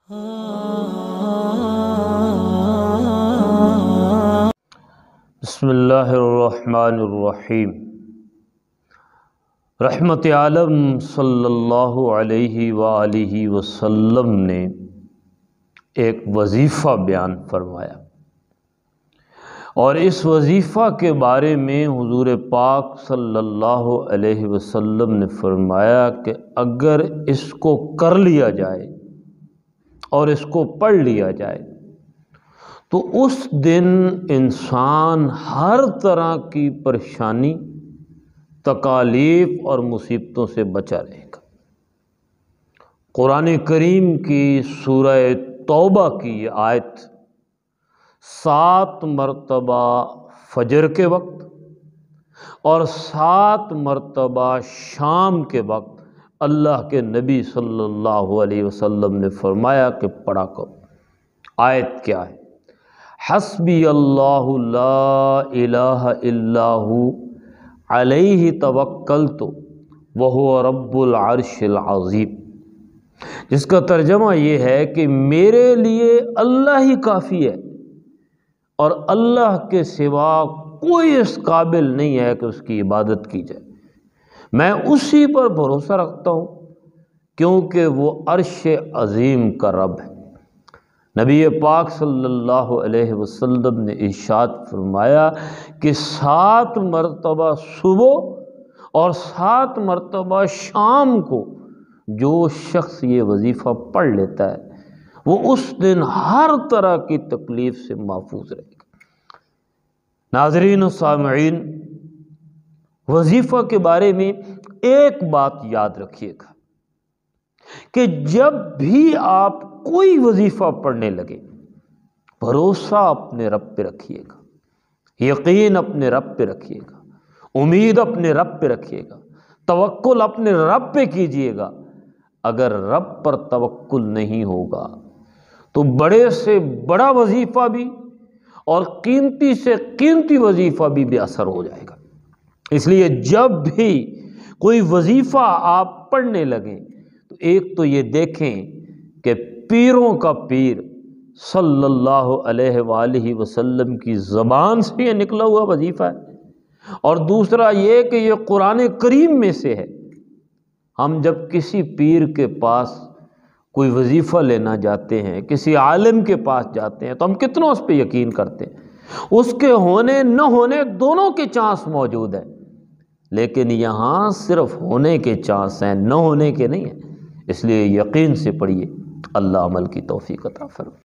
بسم اللہ الرحمن الرحیم۔ رحمت عالم صلی اللہ علیہ وآلہ وسلم نے ایک وظیفہ بیان فرمایا، اور اس وظیفہ کے بارے میں حضور پاک صلی اللہ علیہ وسلم نے فرمایا کہ اگر اس کو کر لیا جائے اور اس کو پڑھ لیا جائے تو اس دن انسان ہر طرح کی پریشانی، تکالیف اور مصیبتوں سے بچا رہے گا۔ قرآن کریم کی سورہ توبہ کی یہ آیت 7 مرتبہ فجر کے وقت اور 7 مرتبہ شام کے وقت اللہ کے نبی صلی اللہ علیہ وسلم نے فرمایا کہ پڑھا کرو۔ آیت کیا ہے؟ حسبی اللہ لا الہ الا ہو علیہ توکلت وہو رب العرش العظیم، جس کا ترجمہ یہ ہے کہ میرے لیے اللہ ہی کافی ہے اور اللہ کے سوا کوئی اس قابل نہیں ہے کہ اس کی عبادت کی جائے۔ میں اسی پر بھروسہ رکھتا ہوں کیونکہ وہ عرش عظیم کا رب ہے۔ نبی پاک صلی اللہ علیہ وسلم نے ارشاد فرمایا کہ 7 مرتبہ صبح اور 7 مرتبہ شام کو جو شخص یہ وظیفہ پڑھ لیتا ہے وہ اس دن ہر طرح کی تکلیف سے محفوظ رہے گا۔ ناظرین و سامعین، وظیفہ کے بارے میں ایک بات یاد رکھیے گا کہ جب بھی آپ کوئی وظیفہ پڑھنے لگے، بھروسہ اپنے رب پہ رکھیے گا، یقین اپنے رب پہ رکھیے گا، امید اپنے رب پہ رکھیے گا، توکل اپنے رب پہ کیجیے گا۔ اگر رب پر توکل نہیں ہوگا تو بڑے سے بڑا وظیفہ بھی اور قیمتی سے قیمتی وظیفہ بھی بے اثر ہو جائے گا۔ اس لیے جب بھی کوئی وظیفہ آپ پڑھنے لگیں تو ایک تو یہ دیکھیں کہ پیروں کا پیر صلی اللہ علیہ وآلہ وسلم کی زبان سے یہ نکلا ہوا وظیفہ ہے، اور دوسرا یہ کہ یہ قرآن کریم میں سے ہے۔ ہم جب کسی پیر کے پاس کوئی وظیفہ لینا جاتے ہیں، کسی عالم کے پاس جاتے ہیں، تو ہم کتنا اس پہ یقین کرتے ہیں، اس کے ہونے نہ ہونے دونوں کے چانس موجود ہیں، لیکن یہاں صرف ہونے کے چانس ہیں، نہ ہونے کے نہیں ہیں۔ اس لیے یقین سے پڑھیے، اللہ عمل کی توفیق عطا فرمائے۔